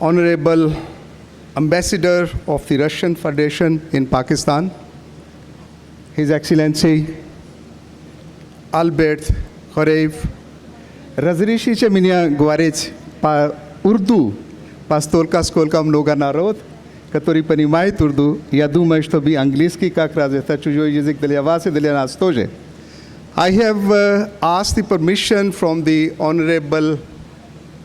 Honorable Ambassador of the Russian Federation in Pakistan, His Excellency Albert Khorev, разрешите меня говорить по-урду, поскольку много народ, который понимает урду. Я думаю, что вы английский как раз это чужой язык для вас и для нас тоже. I have asked the permission from the Honorable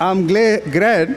I'm glad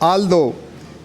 although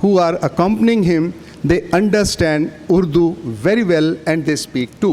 who are accompanying him, they understand Urdu very well and they speak too.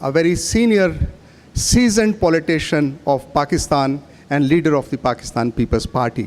a very senior seasoned politician of Pakistan and leader of the Pakistan People's Party.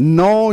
9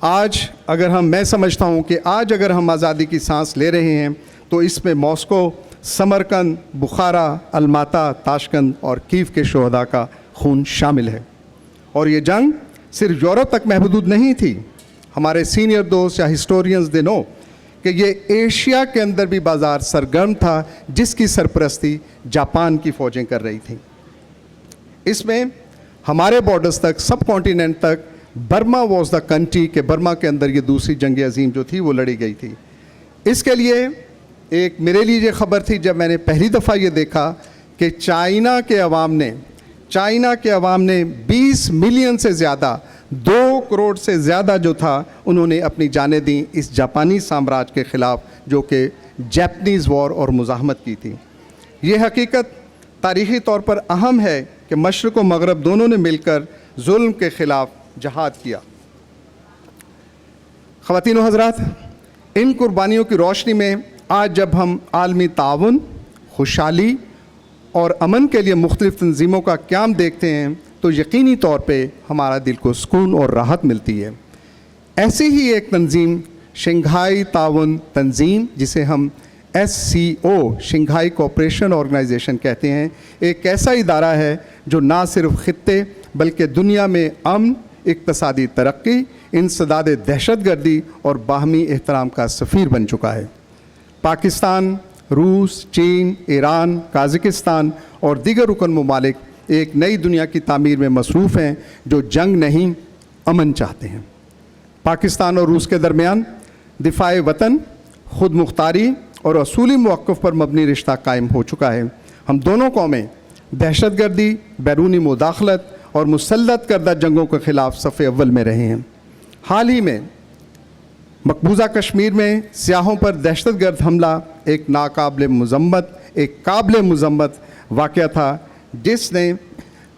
آج اگر میں سمجھتا ہوں کہ آج اگر ہم آزادی کی سانس لے رہے ہیں تو اس میں ماسکو، سمرقند، بخارا، الماتا، تاشقند اور کیف کے شہداء کا خون شامل ہے۔ اور یہ جنگ صرف یورپ تک محدود نہیں تھی۔ ہمارے سینئر دوست یا ہسٹورینز دے نو کہ یہ ایشیا کے اندر بھی بازار سرگرم تھا، جس کی سرپرستی جاپان کی فوجیں کر رہی تھیں۔ اس میں ہمارے بارڈرز تک، سب کانٹیننٹ تک، برما واز دا کنٹری کہ برما کے اندر یہ دوسری جنگ عظیم جو تھی وہ لڑی گئی تھی۔ اس کے لیے ایک میرے لیے یہ خبر تھی جب میں نے پہلی دفعہ یہ دیکھا کہ چائنا کے عوام نے 20 ملین سے زیادہ، 2 کروڑ سے زیادہ جو تھا، انہوں نے اپنی جانیں دیں اس جاپانی سامراج کے خلاف جو کہ جیپنیز وار اور مزاحمت کی تھی۔ یہ حقیقت تاریخی طور پر اہم ہے کہ مشرق و مغرب دونوں نے مل کر ظلم کے خلاف جہاد کیا۔ خواتین و حضرات، ان قربانیوں کی روشنی میں آج جب ہم عالمی تعاون، خوشحالی اور امن کے لیے مختلف تنظیموں کا قیام دیکھتے ہیں تو یقینی طور پہ ہمارا دل کو سکون اور راحت ملتی ہے۔ ایسی ہی ایک تنظیم شنگھائی تعاون تنظیم، جسے ہم SCO شنگھائی کوآپریشن آرگنائزیشن کہتے ہیں، ایک ایسا ادارہ ہے جو نہ صرف خطے بلکہ دنیا میں امن، اقتصادی ترقی، انسداد دہشت گردی اور باہمی احترام کا سفیر بن چکا ہے۔ پاکستان، روس، چین، ایران، قازقستان اور دیگر رکن ممالک ایک نئی دنیا کی تعمیر میں مصروف ہیں جو جنگ نہیں، امن چاہتے ہیں۔ پاکستان اور روس کے درمیان دفاع وطن، خود مختاری اور اصولی موقف پر مبنی رشتہ قائم ہو چکا ہے۔ ہم دونوں قومیں دہشت گردی، بیرونی مداخلت اور مسلط کردہ جنگوں کے خلاف صف اول میں رہے ہیں۔ حال ہی میں مقبوضہ کشمیر میں سیاحوں پر دہشت گرد حملہ ایک قابل مذمت واقعہ تھا، جس نے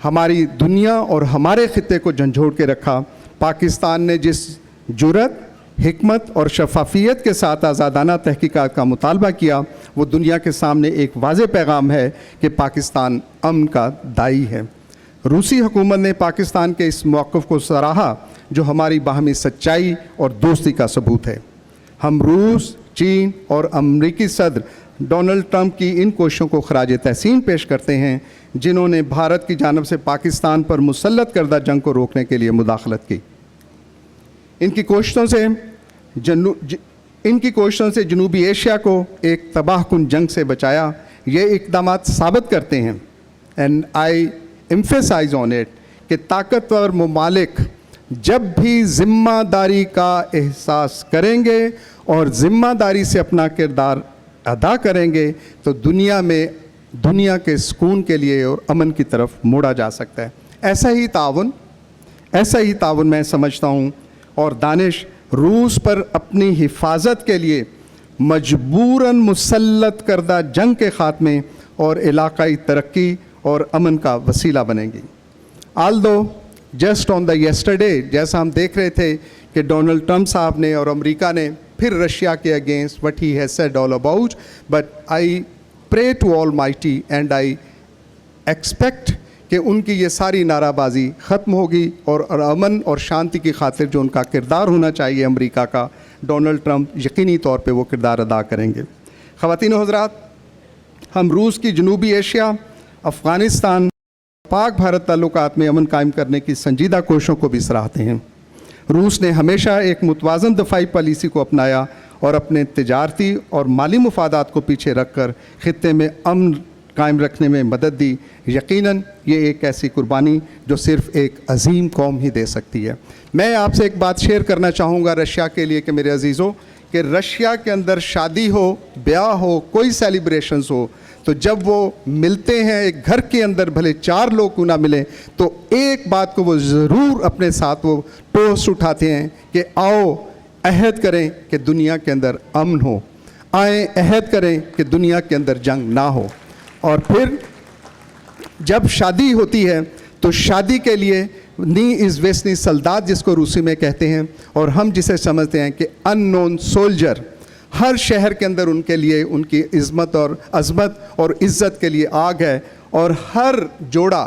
ہماری دنیا اور ہمارے خطے کو جھنجھوڑ کے رکھا۔ پاکستان نے جس جرأت، حکمت اور شفافیت کے ساتھ آزادانہ تحقیقات کا مطالبہ کیا، وہ دنیا کے سامنے ایک واضح پیغام ہے کہ پاکستان امن کا داعی ہے۔ روسی حکومت نے پاکستان کے اس موقف کو سراہا جو ہماری باہمی سچائی اور دوستی کا ثبوت ہے۔ ہم روس، چین اور امریکی صدر ڈونلڈ ٹرمپ کی ان کوششوں کو خراج تحسین پیش کرتے ہیں جنہوں نے بھارت کی جانب سے پاکستان پر مسلط کردہ جنگ کو روکنے کے لیے مداخلت کی۔ ان کی کوششوں سے جنوبی ایشیا کو ایک تباہ کن جنگ سے بچایا۔ یہ اقدامات ثابت کرتے ہیں and I emphasize on it کہ طاقتور ممالک جب بھی ذمہ داری کا احساس کریں گے اور ذمہ داری سے اپنا کردار ادا کریں گے تو دنیا کے سکون کے لیے اور امن کی طرف موڑا جا سکتا ہے۔ ایسا ہی تعاون میں سمجھتا ہوں اور دانش روس پر اپنی حفاظت کے لیے مجبوراً مسلط کردہ جنگ کے خاتمے اور علاقائی ترقی اور امن کا وسیلہ بنیں گی۔ although just on the yesterday جیسا ہم دیکھ رہے تھے کہ ڈونلڈ ٹرمپ صاحب نے اور امریکہ نے پھر رشیا کے against what he has said all about, but I pray to Almighty and I expect کہ ان کی یہ ساری نعرہ بازی ختم ہوگی اور امن اور شانتی کی خاطر جو ان کا کردار ہونا چاہیے امریکہ کا، ڈونلڈ ٹرمپ یقینی طور پہ وہ کردار ادا کریں گے۔ خواتین و حضرات، ہم روس کی جنوبی ایشیا، افغانستان، پاک بھارت تعلقات میں امن قائم کرنے کی سنجیدہ کوششوں کو بھی سراہتے ہیں۔ روس نے ہمیشہ ایک متوازن دفاعی پالیسی کو اپنایا اور اپنے تجارتی اور مالی مفادات کو پیچھے رکھ کر خطے میں امن قائم رکھنے میں مدد دی۔ یقیناً یہ ایک ایسی قربانی جو صرف ایک عظیم قوم ہی دے سکتی ہے۔ میں آپ سے ایک بات شیئر کرنا چاہوں گا رشیا کے لیے کہ میرے عزیزوں، کہ رشیا کے اندر شادی ہو، بیاہ ہو، کوئی سیلیبریشنز ہو، تو جب وہ ملتے ہیں ایک گھر کے اندر، بھلے 4 لوگ کیوں نہ ملیں، تو ایک بات کو وہ ضرور اپنے ساتھ وہ ٹوسٹ اٹھاتے ہیں کہ آؤ عہد کریں کہ دنیا کے اندر امن ہو، آئیں عہد کریں کہ دنیا کے اندر جنگ نہ ہو۔ اور پھر جب شادی ہوتی ہے تو شادی کے لیے نی از ویسنی سلدات جس کو روسی میں کہتے ہیں، اور ہم جسے سمجھتے ہیں کہ ان نون سولجر، ہر شہر کے اندر ان کے لیے ان کی عظمت اور عزت کے لیے آگ ہے، اور ہر جوڑا